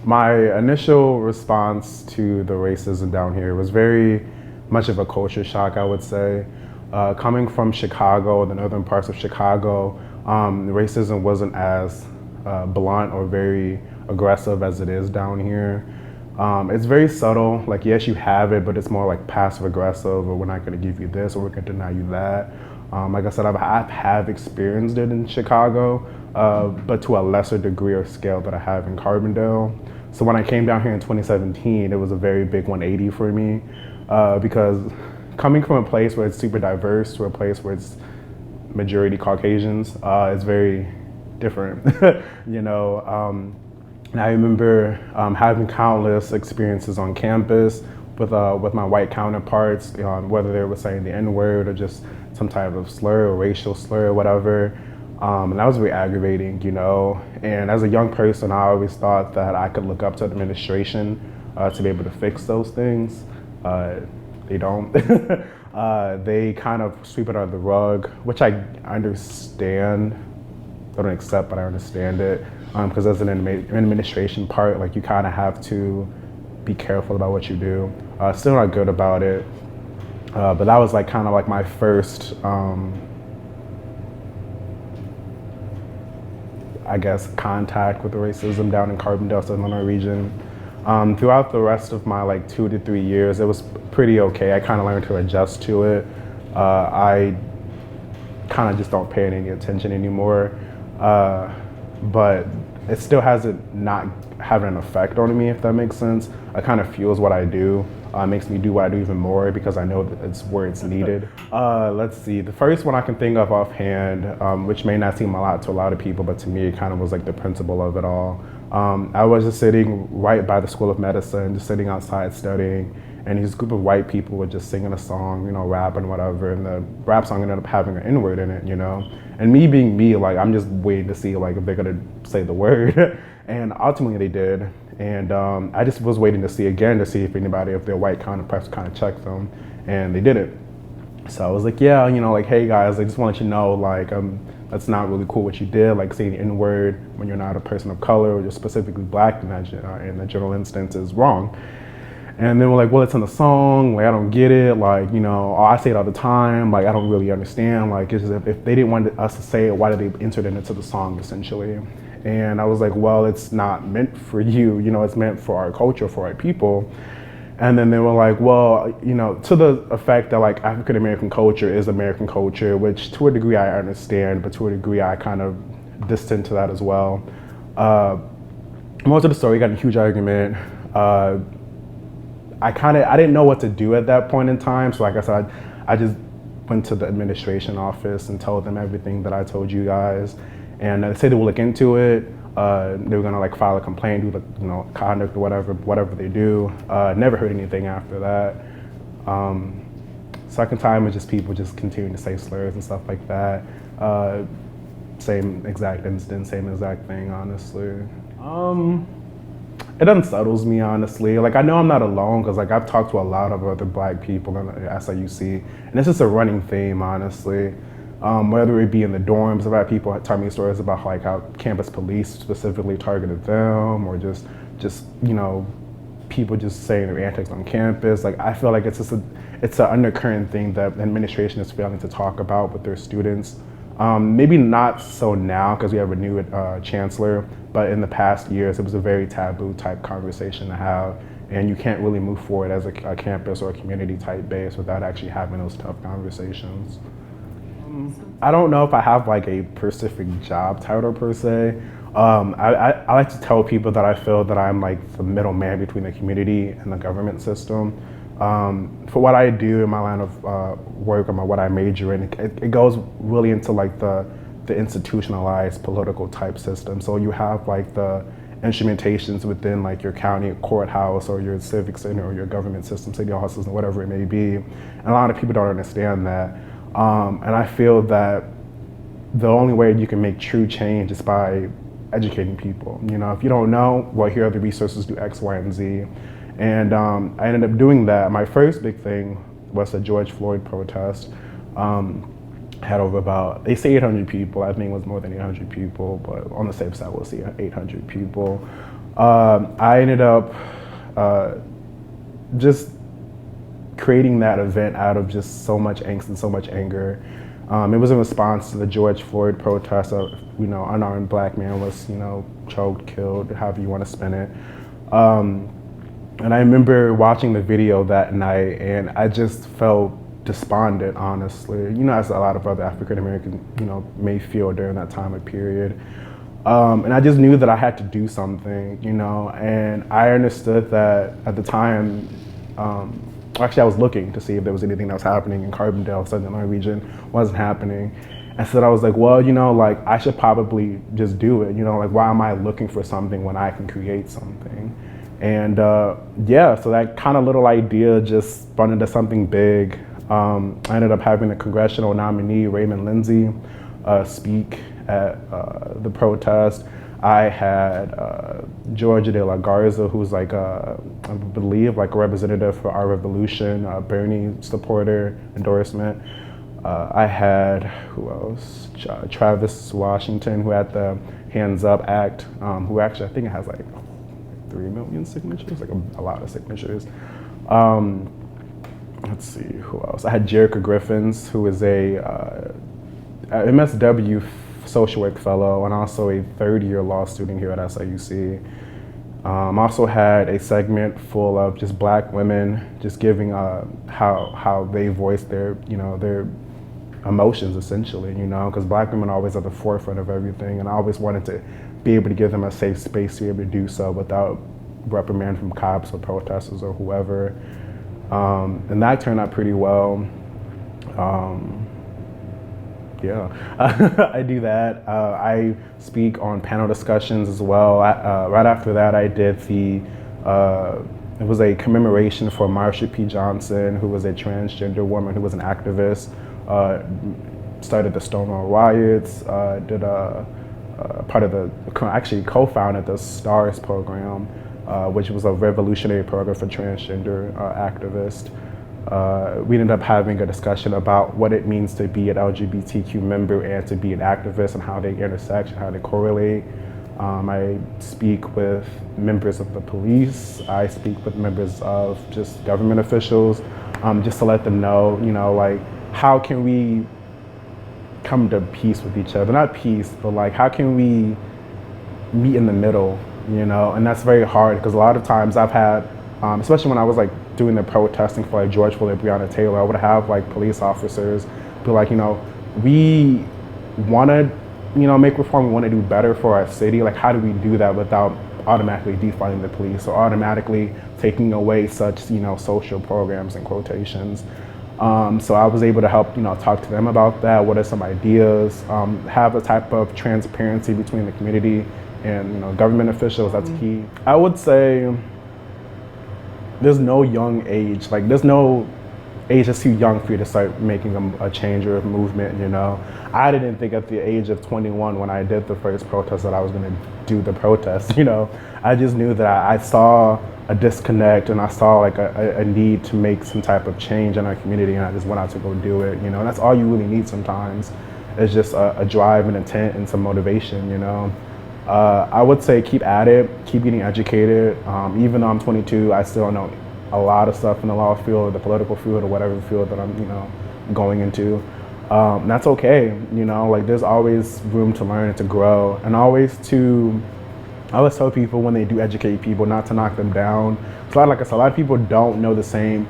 My initial response to the racism down here was very much of a culture shock, I would say. Coming from Chicago, the northern parts of Chicago, racism wasn't as blunt or very aggressive as it is down here. It's very subtle, like yes, you have it, but it's more like passive aggressive, or we're not gonna give you this, or we're gonna deny you that. Like I said, I have experienced it in Chicago, but to a lesser degree or scale that I have in Carbondale. So when I came down here in 2017, it was a very big 180 for me, because coming from a place where it's super diverse to a place where it's majority Caucasians, it's very different, you know. And I remember having countless experiences on campus with my white counterparts, whether they were saying the N-word or just some type of slur or racial slur or whatever. And that was very aggravating, you know. And as a young person, I always thought that I could look up to the administration to be able to fix those things. They don't. They kind of sweep it under the rug, which I understand. I don't accept, but I understand it. Because as an administration part, like you kind of have to be careful about what you do. Still not good about it. But that was like kind of like my first, I guess, contact with the racism down in Carbondale, Southern Illinois region. Throughout the rest of my like 2 to 3 years, it was pretty okay. I kind of learned to adjust to it. I kind of just don't pay any attention anymore. But it still hasn't not having an effect on me, if that makes sense. It kind of fuels what I do. Makes me do what I do even more because I know that it's where it's needed. Let's see, the first one I can think of offhand, which may not seem a lot to a lot of people, but to me it kind of was like the principle of it all. I was just sitting right by the School of Medicine, just sitting outside studying, and this group of white people were just singing a song, you know, rapping, whatever, and the rap song ended up having an N-word in it, you know? And me being me, like, I'm just waiting to see, like, if they're gonna say the word. And ultimately they did. And I just was waiting to see again to see if anybody, if their white counterparts kind of checked them, and they didn't. So I was like, yeah, you know, like, hey guys, I just want to let you know, like, that's not really cool what you did, like saying the N-word when you're not a person of color or you're specifically black in the general instance is wrong. And then we're like, well, it's in the song, like, I don't get it, like, you know, I say it all the time, like, I don't really understand, like, it's just, if they didn't want us to say it, why did they insert it into the song, essentially? And I was like, well, it's not meant for you, you know, it's meant for our culture, for our people. And then they were like, well, you know, to the effect that, like, African-American culture is American culture, which to a degree I understand, but to a degree I kind of distant to that as well. Most of the story got in a huge argument. I didn't know what to do at that point in time. So like I said, I just went to the administration office and told them everything that I told you guys. And they said they would look into it. They were gonna like file a complaint, do the, you know, conduct or whatever they do. Never heard anything after that. Second time was just people just continuing to say slurs and stuff like that. Same exact instance, same exact thing, honestly. It unsettles me, honestly. Like, I know I'm not alone because, like, I've talked to a lot of other black people in the SIUC, and it's just a running theme, honestly. Whether it be in the dorms, I've had people tell me stories about like how campus police specifically targeted them, or just you know, people just saying their antics on campus. Like, I feel like it's an undercurrent thing that the administration is failing to talk about with their students. Maybe not so now because we have a new chancellor, but in the past years, it was a very taboo type conversation to have, and you can't really move forward as a campus or a community type base without actually having those tough conversations. I don't know if I have like a specific job title per se. I like to tell people that I feel that I'm like the middleman between the community and the government system. For what I do in my line of work or what I major in, it goes really into like the institutionalized political type system. So you have like the instrumentations within like your county courthouse or your civic center or your government system, city offices, and whatever it may be. And a lot of people don't understand that. And I feel that the only way you can make true change is by educating people. You know, if you don't know, well, here are the resources, do X, Y, and Z. And I ended up doing that. My first big thing was the George Floyd protest. Had over about, they say 800 people, I think it was more than 800 people, but on the safe side we'll see 800 people. I ended up uh, just creating that event out of just so much angst and so much anger. It was in response to the George Floyd protest of, unarmed black man was, choked, killed, however you want to spin it. And I remember watching the video that night, and I just felt despondent, honestly. As a lot of other African Americans, may feel during that time of period. And I just knew that I had to do something, and I understood that at the time. Actually, I was looking to see if there was anything that was happening in Carbondale, Southern Illinois region. Wasn't happening. And so I was like, well, I should probably just do it. Why am I looking for something when I can create something? And so that kind of little idea just spun into something big. I ended up having a congressional nominee, Raymond Lindsay, speak at the protest. I had Georgia De La Garza, who's I believe, a representative for Our Revolution, Bernie supporter, endorsement. I had, who else? Travis Washington, who had the Hands Up Act, who actually, I think it has 3 million signatures, a lot of signatures. Let's see, who else? I had Jerica Griffins, who is a MSW social work fellow and also a third-year law student here at SIUC. Also had a segment full of just black women, just giving how they voice their their emotions, essentially, because black women are always at the forefront of everything, and I always wanted to be able to give them a safe space to be able to do so without reprimand from cops or protesters or whoever. And that turned out pretty well. I do that. I speak on panel discussions as well. Right after that, I did it was a commemoration for Marsha P. Johnson, who was a transgender woman who was an activist, started the Stonewall riots, did part of actually co-founded the STARS program, which was a revolutionary program for transgender activists. We ended up having a discussion about what it means to be an LGBTQ member and to be an activist and how they intersect and how they correlate. I speak with members of the police. I speak with members of just government officials, just to let them know, how can we come to peace with each other? Not peace, but how can we meet in the middle, And that's very hard because a lot of times I've had, especially when I was doing the protesting for George Floyd, Breonna Taylor, I would have police officers be we want to, make reform, we want to do better for our city. How do we do that without automatically defunding the police or automatically taking away such, social programs and quotations? So I was able to help, talk to them about that. What are some ideas? Have a type of transparency between the community and, government officials. That's key. I would say there's no young age, there's no age that's too young for you to start making a change or a movement, I didn't think at the age of 21 when I did the first protest that I was gonna do the protest, I just knew that I saw a disconnect and I saw a need to make some type of change in our community, and I just went out to go do it, and that's all you really need sometimes. It's just a drive and intent and some motivation, I would say keep at it, keep getting educated. Even though I'm 22, I still know a lot of stuff in the law field or the political field or whatever field that I'm, going into. And that's okay, there's always room to learn and to grow, and I always tell people when they do educate people not to knock them down. So like I said, a lot of people don't know the same,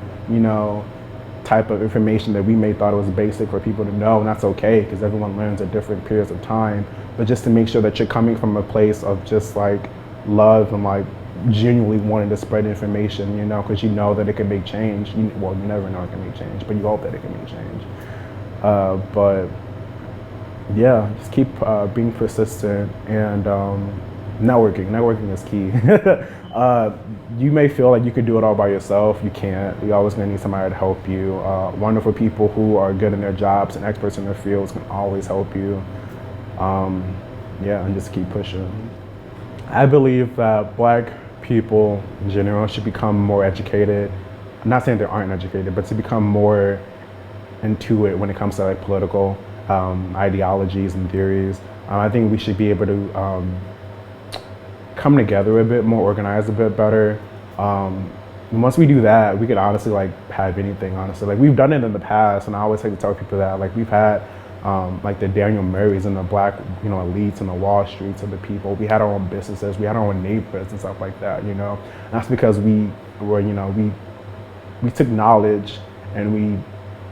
type of information that we may thought it was basic for people to know, and that's okay because everyone learns at different periods of time. But just to make sure that you're coming from a place of just love and genuinely wanting to spread information, because that it can make change. You never know it can make change, but you hope that it can make change. But yeah, just keep being persistent and networking. Networking is key. You may feel like you could do it all by yourself. You can't. You're always going to need somebody to help you. Wonderful people who are good in their jobs and experts in their fields can always help you. And just keep pushing. I believe that Black people in general should become more educated. I'm not saying they aren't educated, but to become more into it when it comes to political ideologies and theories. I think we should be able to come together a bit more, organize a bit better. And once we do that, we could honestly like have anything. Honestly, like we've done it in the past, and I always like to tell people that like we've had like the Daniel Murrays and the black, elites and the Wall Streets and the people. We had our own businesses, we had our own neighborhoods and stuff like that. And that's because we were, we took knowledge and we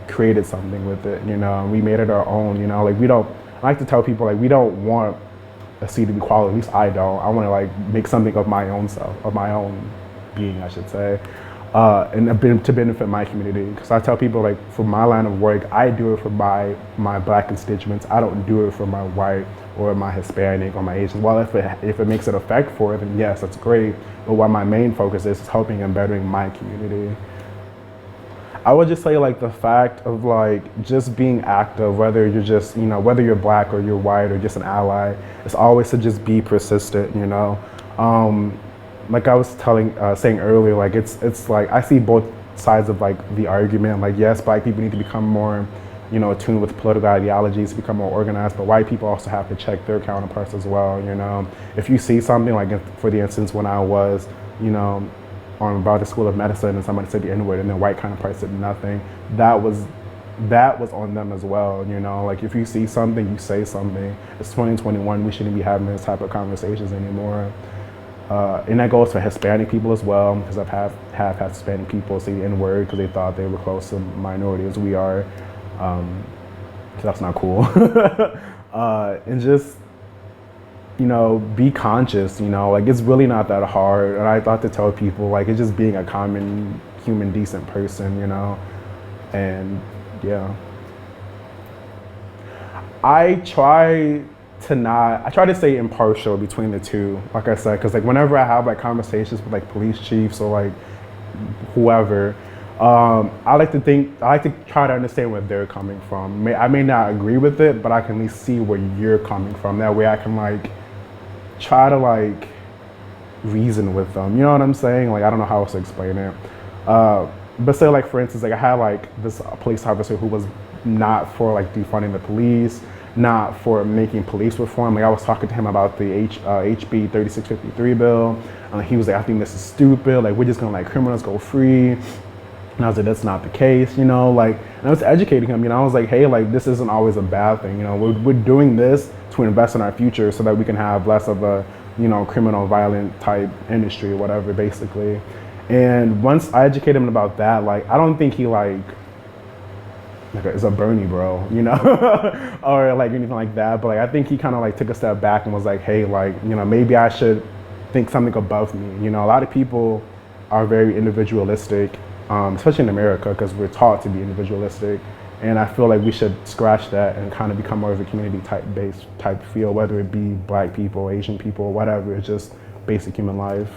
created something with it. And we made it our own. Like we don't. I like to tell people like we don't want a seat of equality. At least I don't. I want to like make something of my own self, of my own being, I should say, and to benefit my community. Because I tell people like for my line of work, I do it for my black constituents. I don't do it for my white or my Hispanic or my Asian. Well, if it makes an effect for it, then yes, that's great. But what my main focus is helping and bettering my community. I would just say like the fact of like just being active, whether you're just, whether you're black or you're white or just an ally, it's always to just be persistent, Like I was saying earlier, like it's like I see both sides of like the argument. Like yes, black people need to become more, attuned with political ideologies, become more organized, but white people also have to check their counterparts as well, If you see something like, for the instance, when I was, on about the School of Medicine and somebody said the N-word and the white counterpart said nothing, that was on them as well, Like if you see something, you say something. It's 2021, we shouldn't be having this type of conversations anymore. And that goes for Hispanic people as well, because I've have had Hispanic people say the N-word because they thought they were close to minority as we are. So that's not cool. And just, be conscious, like it's really not that hard. And I thought to tell people, like it's just being a common, human, decent person, and yeah. I try to stay impartial between the two, like I said, because like whenever I have like conversations with like police chiefs or like whoever, I like to try to understand where they're coming from. I may not agree with it, but I can at least see where you're coming from. That way I can like try to like reason with them. You know what I'm saying? Like I don't know how else to explain it. But say like for instance, like I had like this police officer who was not for like defunding the police, not for making police reform. Like I was talking to him about the HB 3653 bill. He was like, I think this is stupid. Like we're just gonna let criminals go free. And I was like, that's not the case, and I was educating him, I was like, hey, like this isn't always a bad thing, we're doing this to invest in our future so that we can have less of a, criminal, violent type industry or whatever, basically. And once I educated him about that, like I don't think he like is a Bernie bro, or like anything like that. But like I think he kind of like took a step back and was like, hey, like maybe I should think something above me. A lot of people are very individualistic, especially in America, because we're taught to be individualistic. And I feel like we should scratch that and kind of become more of a community type feel, whether it be black people, Asian people, whatever. It's just basic human life.